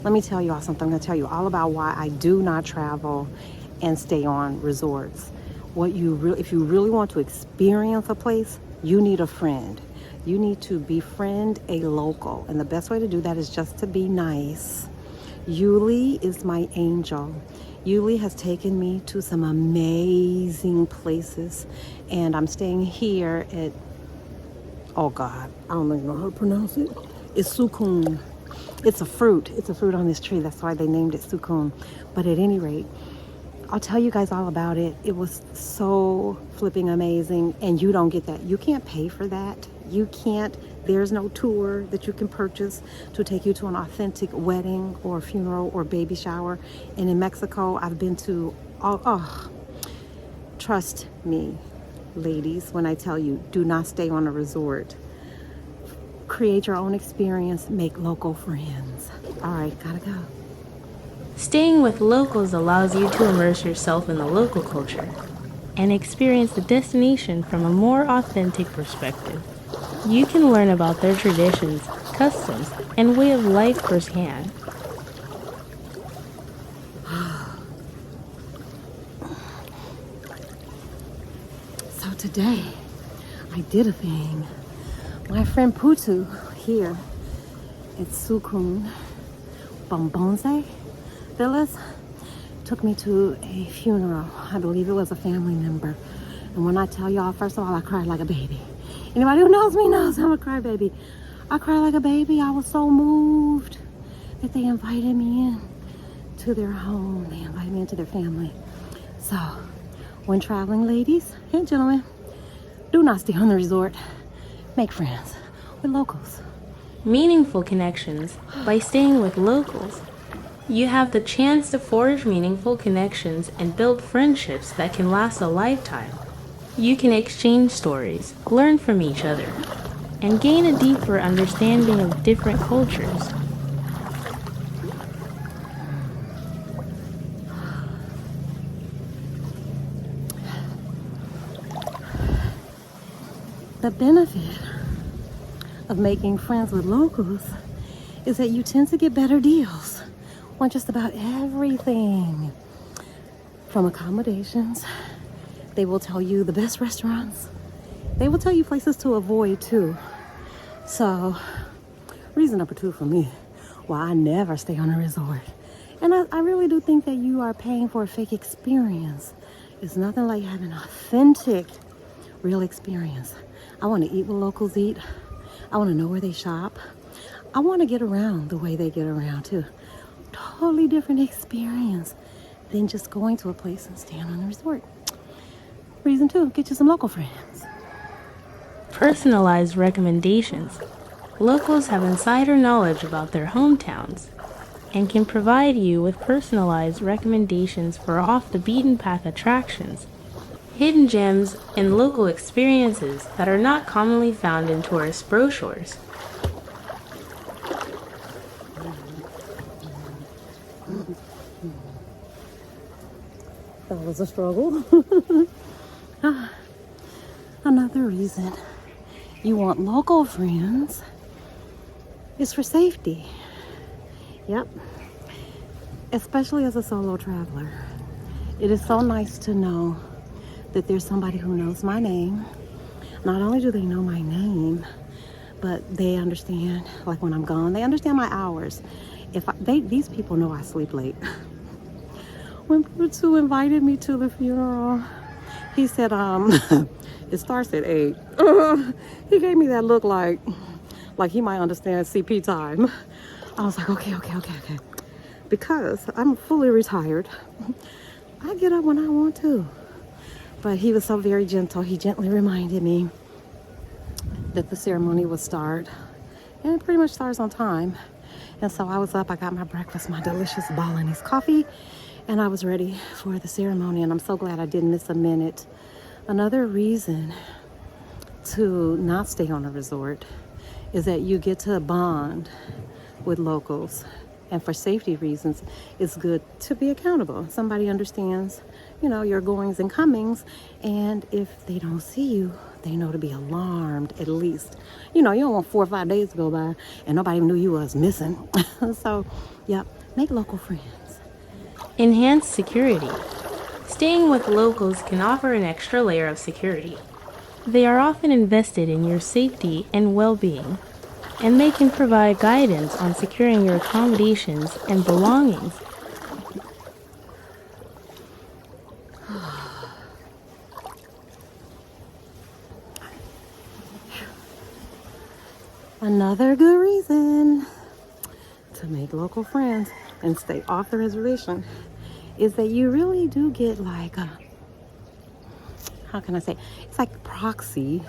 Let me tell you all something. I'm going to tell you all about why I do not travel and stay on resorts. If you really want to experience a place, you need a friend. You need to befriend a local. And the best way to do that is just to be nice. Yuli is my angel. Yuli has taken me to some amazing places. And I'm staying here at, oh God, I don't even know how to pronounce it. It's Sukun. It's a fruit. It's a fruit on this tree. That's why they named it Sukun. But at any rate, I'll tell you guys all about it. It was so flipping amazing. And you don't get that. You can't pay for that. You can't. There's no tour that you can purchase to take you to an authentic wedding or funeral or baby shower. And in Mexico, I've been to, trust me, ladies, when I tell you, do not stay on a resort. Create your own experience, make local friends. All right, gotta go. Staying with locals allows you to immerse yourself in the local culture and experience the destination from a more authentic perspective. You can learn about their traditions, customs, and way of life firsthand. So today, I did a thing. My friend Putu here at Sukun Bombonze Villas took me to a funeral. I believe it was a family member. And when I tell y'all, first of all, I cried like a baby. Anybody who knows me knows I'm a crybaby. I cried like a baby. I was so moved that they invited me in to their home. They invited me into their family. So, when traveling, ladies and gentlemen, do not stay on the resort. Make friends with locals. Meaningful connections. By staying with locals, you have the chance to forge meaningful connections and build friendships that can last a lifetime. You can exchange stories, learn from each other, and gain a deeper understanding of different cultures. The benefit of making friends with locals is that you tend to get better deals on just about everything. From accommodations, they will tell you the best restaurants. They will tell you places to avoid too. So, reason number 2 for me why I never stay on a resort. And I really do think that you are paying for a fake experience. It's nothing like having an authentic, real experience. I want to eat what locals eat. I want to know where they shop. I want to get around the way they get around too. Totally different experience than just going to a place and staying on a resort. Reason 2, get you some local friends. Personalized recommendations. Locals have insider knowledge about their hometowns and can provide you with personalized recommendations for off-the-beaten-path attractions, hidden gems, and local experiences that are not commonly found in tourist brochures. That was a struggle. Another reason you want local friends is for safety. Yep. Especially as a solo traveler. It is so nice to know that there's somebody who knows my name. Not only do they know my name, but they understand, like when I'm gone, they understand my hours. These people know I sleep late. When Putu invited me to the funeral, he said, it starts at 8. He gave me that look like he might understand CP time. I was like, okay. Because I'm fully retired, I get up when I want to. But he was so very gentle. He gently reminded me that the ceremony would start. And it pretty much starts on time. And so I was up, I got my breakfast, my delicious Balinese coffee, and I was ready for the ceremony. And I'm so glad I didn't miss a minute. Another reason to not stay on a resort is that you get to bond with locals And for safety reasons, it's good to be accountable. Somebody understands, your goings and comings. And if they don't see you, they know to be alarmed at least. You don't want 4 or 5 days to go by and nobody knew you was missing. So, yep, make local friends. Enhance security. Staying with locals can offer an extra layer of security. They are often invested in your safety and well-being, and they can provide guidance on securing your accommodations and belongings. Another good reason to make local friends and stay off the reservation is that you really do get like a, how can I say, it's like proxy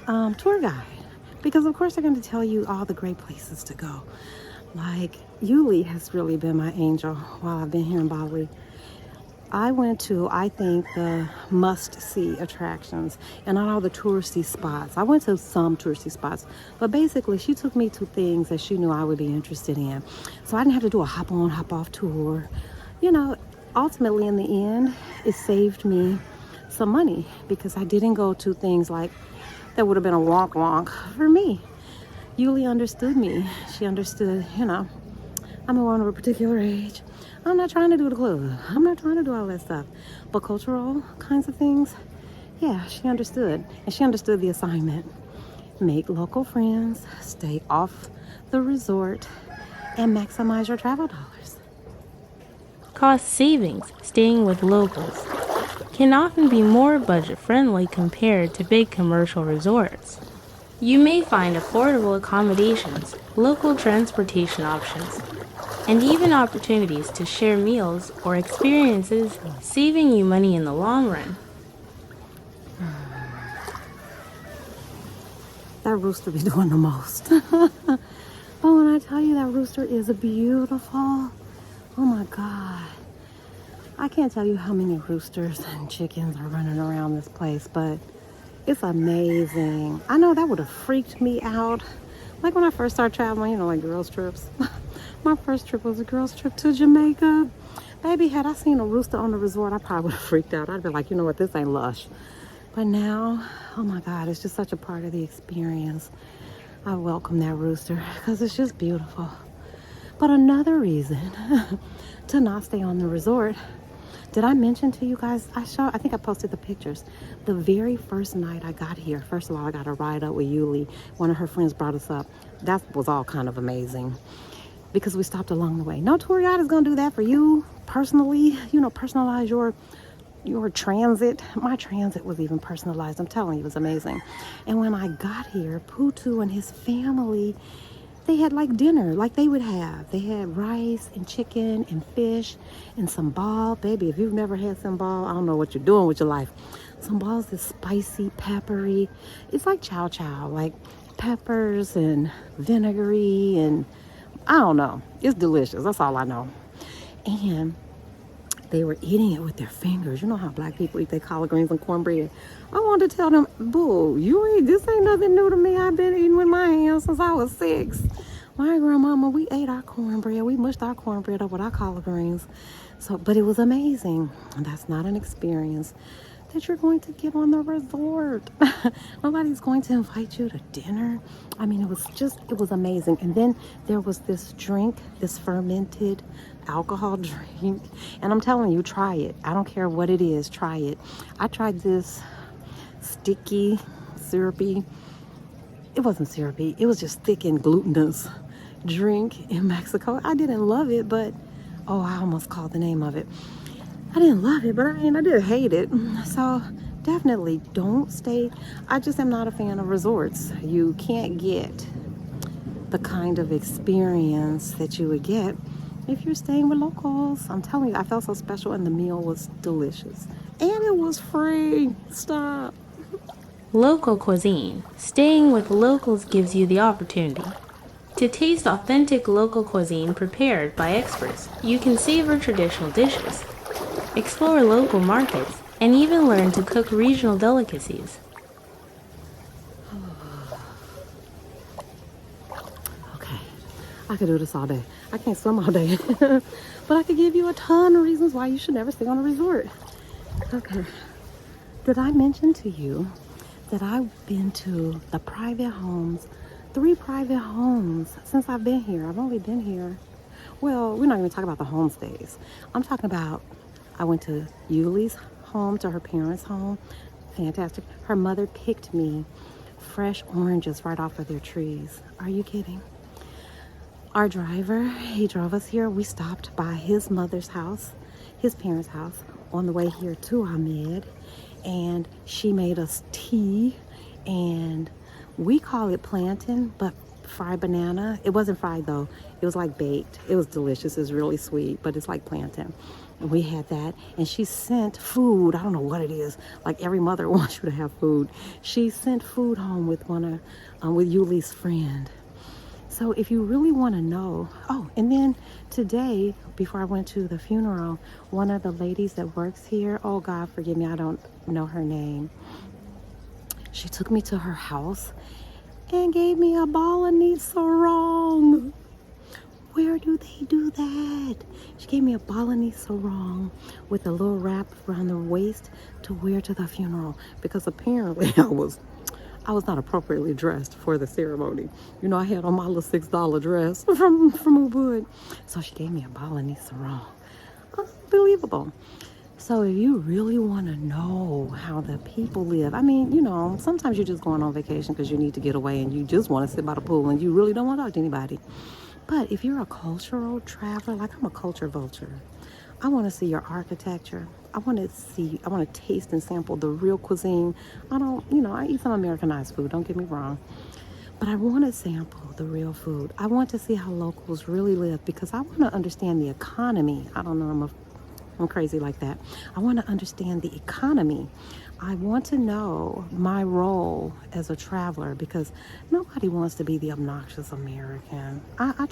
tour guide. Because of course they're going to tell you all the great places to go. Like Yuli has really been my angel while I've been here in Bali. I went to, I think, the must-see attractions and not all the touristy spots. I went to some touristy spots, but basically she took me to things that she knew I would be interested in. So I didn't have to do a hop-on, hop-off tour. Ultimately in the end, it saved me some money because I didn't go to things like that would have been a wonk for me. Yuli understood me. She understood, I'm a woman of a particular age. I'm not trying to do the club. I'm not trying to do all that stuff. But cultural kinds of things, yeah, she understood. And she understood the assignment. Make local friends, stay off the resort, and maximize your travel dollars. Cost savings. Staying with locals can often be more budget-friendly compared to big commercial resorts. You may find affordable accommodations, local transportation options, and even opportunities to share meals or experiences, saving you money in the long run. That rooster be doing the most. But when I tell you that rooster is beautiful, oh my God. I can't tell you how many roosters and chickens are running around this place, but it's amazing. I know that would have freaked me out. Like when I first started traveling, like girls' trips. My first trip was a girls' trip to Jamaica. Baby, had I seen a rooster on the resort, I probably would have freaked out. I'd be like, you know what, this ain't lush. But now, oh my God, it's just such a part of the experience. I welcome that rooster because it's just beautiful. But another reason to not stay on the resort, did I mention to you guys, I think I posted the pictures. The very first night I got here, first of all, I got a ride up with Yuli. One of her friends brought us up. That was all kind of amazing because we stopped along the way. No tour guide is going to do that for you personally. Personalize your transit. My transit was even personalized. I'm telling you, it was amazing. And when I got here, Putu and his family, they had like dinner, like they would have. They had rice and chicken and fish and sambal. Baby, if you've never had sambal, I don't know what you're doing with your life. Sambal is spicy, peppery. It's like chow chow, like peppers and vinegary and I don't know. It's delicious. That's all I know. And they were eating it with their fingers. You know how black people eat their collard greens and cornbread. I wanted to tell them, boo, this ain't nothing new to me. I've been eating with my hands since I was 6. My grandmama, we ate our cornbread. We mushed our cornbread up with our collard greens. But it was amazing. And that's not an experience that you're going to get on the resort. Nobody's going to invite you to dinner. I mean, it was amazing. And then there was this drink, this fermented alcohol drink. And I'm telling you, try it. I don't care what it is, try it. I tried this sticky, syrupy, it wasn't syrupy, it was just thick and glutinous drink in Mexico. I didn't love it, but, I almost called the name of it. I didn't love it, but I did hate it. So definitely don't stay. I just am not a fan of resorts. You can't get the kind of experience that you would get if you're staying with locals. I'm telling you, I felt so special and the meal was delicious. And it was free. Stop. Local cuisine. Staying with locals gives you the opportunity to taste authentic local cuisine prepared by experts. You can savor traditional dishes, explore local markets, and even learn to cook regional delicacies. Okay, I could do this all day. I can't swim all day. But I could give you a ton of reasons why you should never stay on a resort. Okay. Did I mention to you that I've been to the private homes, 3 private homes since I've been here? I've only been here. Well, we're not even talking about the homestays. I'm talking about, I went to Yuli's home, to her parents' home. Fantastic. Her mother picked me fresh oranges right off of their trees. Are you kidding? Our driver, he drove us here. We stopped by his mother's house, his parents' house, on the way here to Ahmed. And she made us tea, and we call it plantain, but fried banana. It wasn't fried though. It was like baked. It was delicious. It's really sweet, but it's like plantain. And we had that. And she sent food. I don't know what it is. Like every mother wants you to have food. She sent food home with with Yuli's friend. So if you really want to know, oh, and then today, before I went to the funeral, one of the ladies that works here, oh God, forgive me, I don't know her name. She took me to her house and gave me a bolognese sarong. Where do they do that? She gave me a bolognese sarong with a little wrap around the waist to wear to the funeral, because apparently I was not appropriately dressed for the ceremony. You know, I had on my little $6 dress from Ubud. So she gave me a bolognese sarong. Unbelievable. So if you really want to know how the people live, I mean, you know, sometimes you're just going on vacation because you need to get away and you just want to sit by the pool and you really don't want to talk to anybody. But if you're a cultural traveler, like I'm a culture vulture, I want to see your architecture. I want to taste and sample the real cuisine. I eat some Americanized food, don't get me wrong. But I want to sample the real food. I want to see how locals really live, because I want to understand the economy. I don't know, I'm crazy like that. I want to understand the economy. I want to know my role as a traveler, because nobody wants to be the obnoxious American. I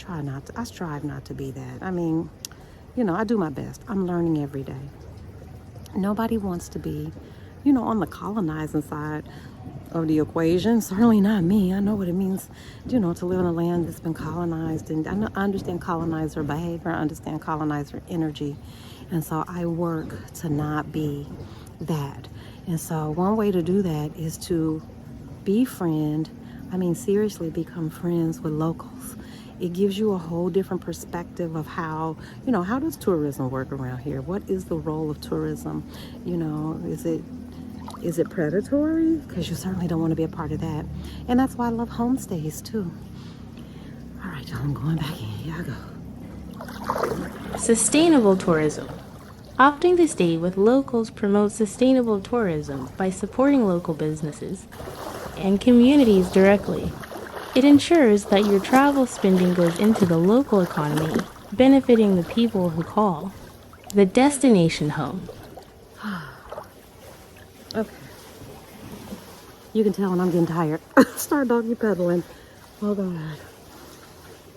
strive not to be that. I mean, I do my best. I'm learning every day. Nobody wants to be, on the colonizing side of the equation. Certainly not me. I know what it means, to live in a land that's been colonized. And I understand colonizer behavior. I understand colonizer energy. And so I work to not be that. And so one way to do that is to seriously become friends with locals. It gives you a whole different perspective of how does tourism work around here? What is the role of tourism? Is it predatory? Because you certainly don't want to be a part of that. And that's why I love homestays too. All right, y'all, I'm going back in. Here I go. Sustainable tourism. Opting to stay with locals promotes sustainable tourism by supporting local businesses and communities directly. It ensures that your travel spending goes into the local economy, benefiting the people who call. The destination home. Okay. You can tell when I'm getting tired. Start doggy pedaling. Oh God.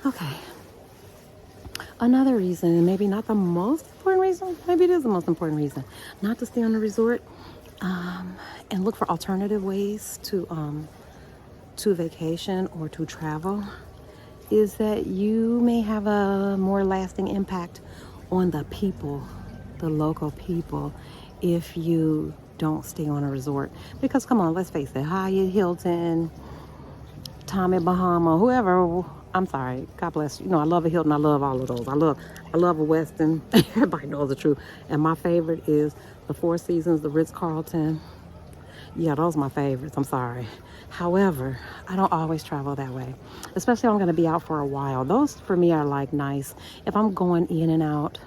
Okay. Another reason, and maybe not the most important reason, maybe it is the most important reason, not to stay on the resort, and look for alternative ways to vacation or to travel, is that you may have a more lasting impact on the people, the local people, if you don't stay on a resort. Because come on, let's face it, Hyatt, Hilton, Tommy Bahama, whoever, I'm sorry, God bless you. I love a Hilton. I love all of those. I love a Westin. Everybody knows the truth. And my favorite is the Four Seasons, the Ritz-Carlton. Yeah, those are my favorites. I'm sorry. However, I don't always travel that way, especially if I'm going to be out for a while. Those for me are like nice. If I'm going in and out,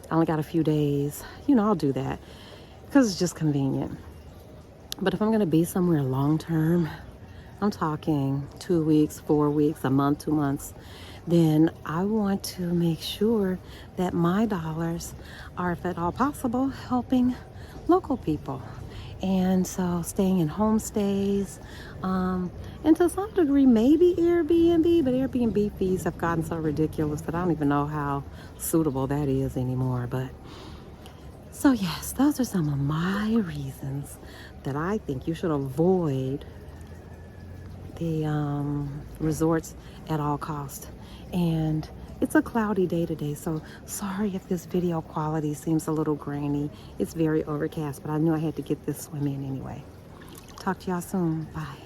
I only got a few days, I'll do that because it's just convenient. But if I'm going to be somewhere long term, I'm talking 2 weeks, 4 weeks, a month, 2 months, then I want to make sure that my dollars are, if at all possible, helping local people. And so staying in homestays, and to some degree, maybe Airbnb, but Airbnb fees have gotten so ridiculous that I don't even know how suitable that is anymore. But so yes, those are some of my reasons that I think you should avoid resorts at all cost. And it's a cloudy day today, so sorry if this video quality seems a little grainy. It's very overcast, but I knew I had to get this swim in anyway. Talk to y'all soon. Bye.